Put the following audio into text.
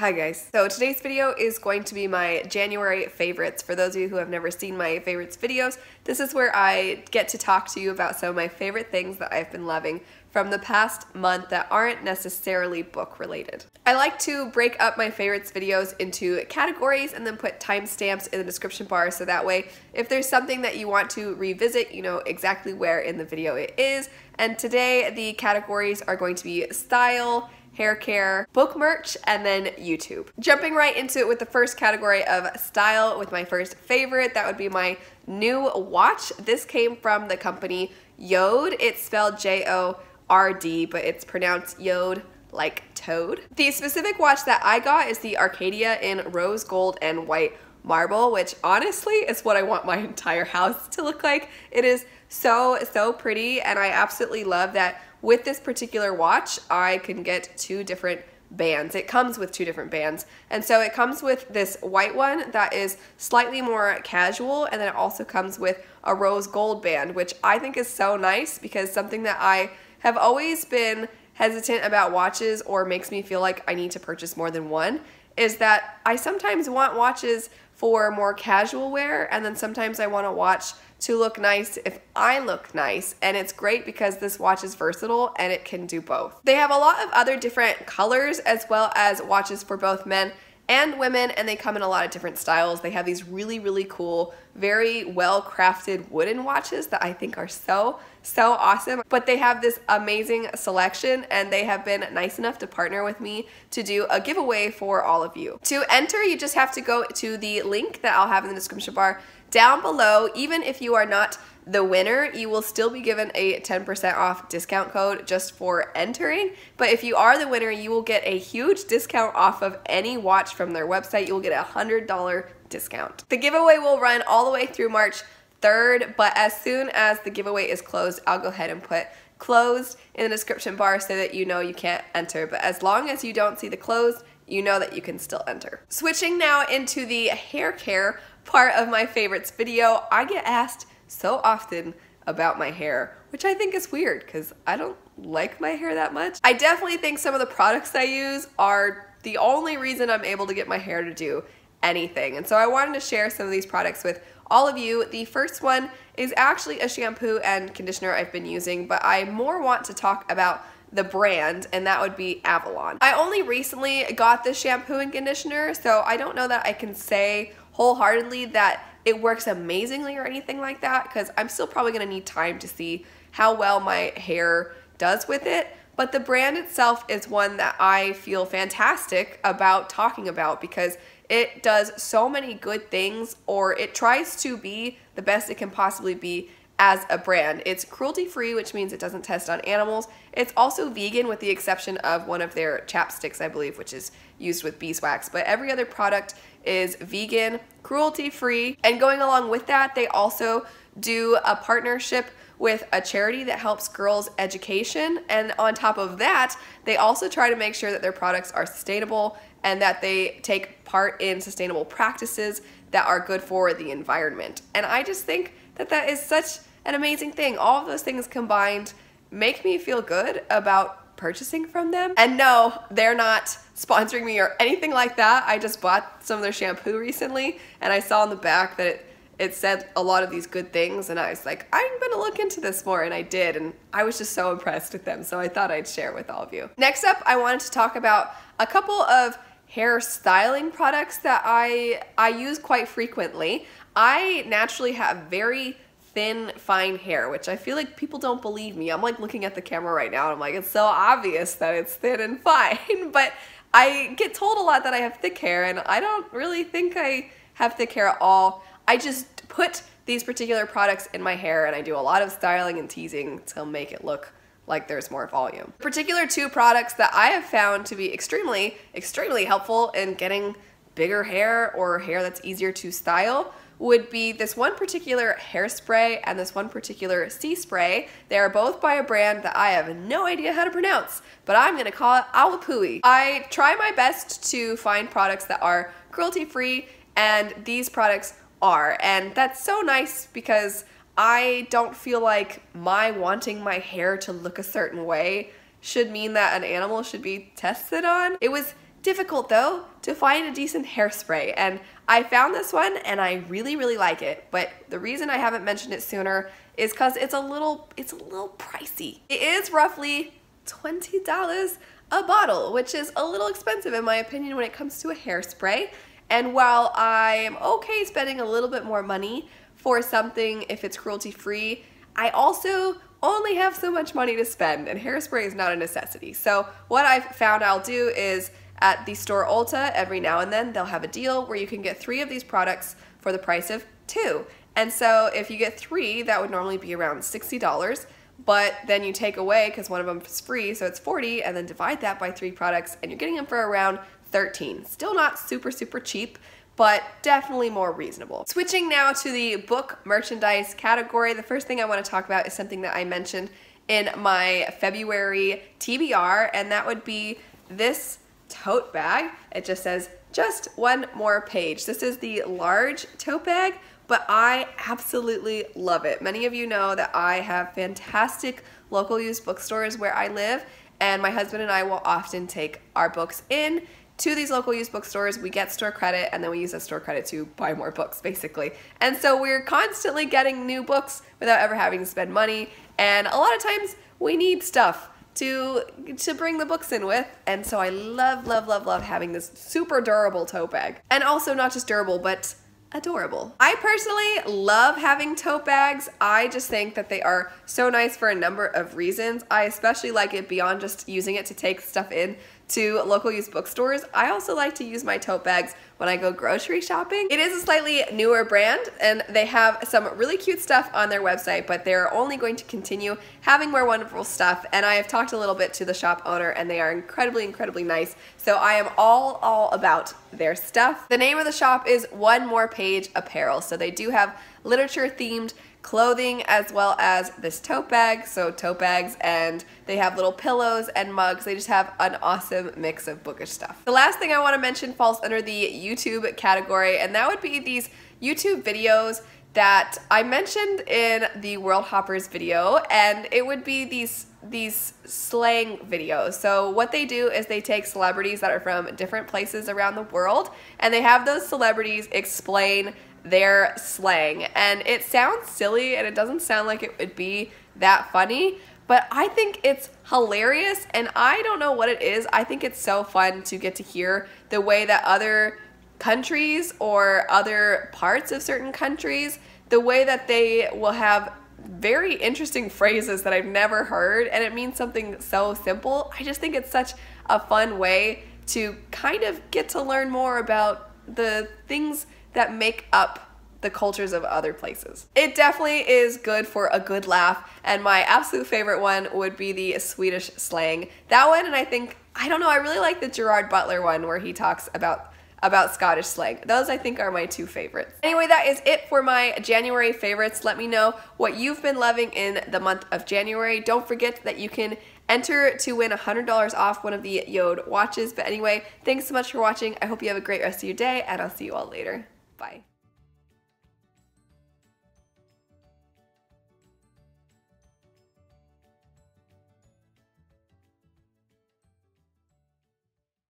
Hi guys. So today's video is going to be my January favorites. For those of you who have never seen my favorites videos, this is where I get to talk to you about some of my favorite things that I've been loving from the past month that aren't necessarily book related. I like to break up my favorites videos into categories and then put timestamps in the description bar so that way if there's something that you want to revisit, you know exactly where in the video it is. And today the categories are going to be style, hair care, book merch, and then YouTube. Jumping right into it with the first category of style with my first favorite, that would be my new watch. This came from the company Jord. It's spelled J-O-R-D, but it's pronounced Jord like toad. The specific watch that I got is the Arcadia in rose gold and white marble, which honestly is what I want my entire house to look like. It is so pretty, and I absolutely love that with this particular watch, I can get two different bands. It comes with two different bands. And so it comes with this white one that is slightly more casual, and then it also comes with a rose gold band, which I think is so nice because something that I have always been hesitant about watches or makes me feel like I need to purchase more than one is that I sometimes want watches for more casual wear, and then sometimes I want a watch to look nice if I look nice, and it's great because this watch is versatile and it can do both. They have a lot of other different colors as well as watches for both men and women, and they come in a lot of different styles. They have these really cool, very well crafted wooden watches that I think are so awesome, but they have this amazing selection, and they have been nice enough to partner with me to do a giveaway for all of you. To enter, you just have to go to the link that I'll have in the description bar down below. Even if you are not the winner, you will still be given a 10% off discount code just for entering. But if you are the winner, you will get a huge discount off of any watch from their website. You will get a $100 discount. The giveaway will run all the way through March 3rd, but as soon as the giveaway is closed, I'll go ahead and put closed in the description bar so that you know you can't enter. But as long as you don't see the closed, you know that you can still enter. Switching now into the hair care part of my favorites video, I get asked so often about my hair, which I think is weird because I don't like my hair that much. I definitely think some of the products I use are the only reason I'm able to get my hair to do anything. And so I wanted to share some of these products with all of you. The first one is actually a shampoo and conditioner I've been using, but I more want to talk about the brand, and that would be Avalon. I only recently got this shampoo and conditioner, so I don't know that I can say wholeheartedly that it works amazingly or anything like that, because I'm still probably gonna need time to see how well my hair does with it. But the brand itself is one that I feel fantastic about talking about because it does so many good things, or it tries to be the best it can possibly be as a brand. It's cruelty-free, which means it doesn't test on animals. It's also vegan with the exception of one of their chapsticks, I believe, which is used with beeswax. But every other product is vegan, cruelty-free, and going along with that, they also do a partnership with a charity that helps girls' education. And on top of that, they also try to make sure that their products are sustainable and that they take part in sustainable practices that are good for the environment. And I just think that that is such an amazing thing. All of those things combined make me feel good about purchasing from them. And no, they're not sponsoring me or anything like that. I just bought some of their shampoo recently, and I saw on the back that it said a lot of these good things, and I was like, I'm gonna look into this more, and I did, and I was just so impressed with them, so I thought I'd share with all of you. Next up, I wanted to talk about a couple of hair styling products that I use quite frequently. I naturally have very thin, fine hair, which I feel like people don't believe me. I'm like looking at the camera right now and I'm like, it's so obvious that it's thin and fine, but I get told a lot that I have thick hair, and I don't really think I have thick hair at all. I just put these particular products in my hair, and I do a lot of styling and teasing to make it look like there's more volume. The particular two products that I have found to be extremely helpful in getting bigger hair or hair that's easier to style would be this one particular hairspray and this one particular sea spray. They are both by a brand that I have no idea how to pronounce, but I'm gonna call it Awapui. I try my best to find products that are cruelty-free, and these products are, and that's so nice because I don't feel like my wanting my hair to look a certain way should mean that an animal should be tested on. It was difficult though to find a decent hairspray, and I found this one and I really, really like it. But the reason I haven't mentioned it sooner is because it's a little pricey. It is roughly $20 a bottle, which is a little expensive in my opinion when it comes to a hairspray. And while I'm okay spending a little bit more money for something if it's cruelty-free, I also only have so much money to spend, and hairspray is not a necessity. So what I've found I'll do is at the store Ulta, every now and then they'll have a deal where you can get 3 of these products for the price of 2. And so if you get 3, that would normally be around $60, but then you take away, because one of them is free, so it's 40, and then divide that by 3 products, and you're getting them for around 13. Still not super, super cheap, but definitely more reasonable. Switching now to the book merchandise category, the first thing I want to talk about is something that I mentioned in my February TBR, and that would be this tote bag. It just says, just one more page. This is the large tote bag, but I absolutely love it. Many of you know that I have fantastic local used bookstores where I live, and my husband and I will often take our books in to these local used bookstores. We get store credit, and then we use that store credit to buy more books, basically. And so we're constantly getting new books without ever having to spend money, and a lot of times we need stuff to bring the books in with, and so I love, love, love, love having this super durable tote bag. And also not just durable, but adorable. I personally love having tote bags. I just think that they are so nice for a number of reasons. I especially like it beyond just using it to take stuff in to local used bookstores. I also like to use my tote bags when I go grocery shopping. It is a slightly newer brand, and they have some really cute stuff on their website, but they're only going to continue having more wonderful stuff, and I have talked a little bit to the shop owner, and they are incredibly, incredibly nice, so I am all about their stuff. The name of the shop is One More Page Apparel, so they do have literature-themed clothing as well as this tote bag, so tote bags, and they have little pillows and mugs. They just have an awesome mix of bookish stuff. The last thing I want to mention falls under the YouTube category, and that would be these YouTube videos that I mentioned in the World Hoppers video, and it would be these slang videos. So what they do is they take celebrities that are from different places around the world, and they have those celebrities explain their slang, and it sounds silly and it doesn't sound like it would be that funny, but I think it's hilarious, and I don't know what it is. I think it's so fun to get to hear the way that other countries or other parts of certain countries, the way that they will have very interesting phrases that I've never heard, and it means something so simple. I just think it's such a fun way to kind of get to learn more about the things that make up the cultures of other places. It definitely is good for a good laugh, and my absolute favorite one would be the Swedish slang. That one, and I don't know, I really like the Gerard Butler one where he talks about Scottish slang. Those I think are my 2 favorites. Anyway, that is it for my January favorites. Let me know what you've been loving in the month of January. Don't forget that you can enter to win $100 off one of the Jord watches. But anyway, thanks so much for watching. I hope you have a great rest of your day, and I'll see you all later. Bye.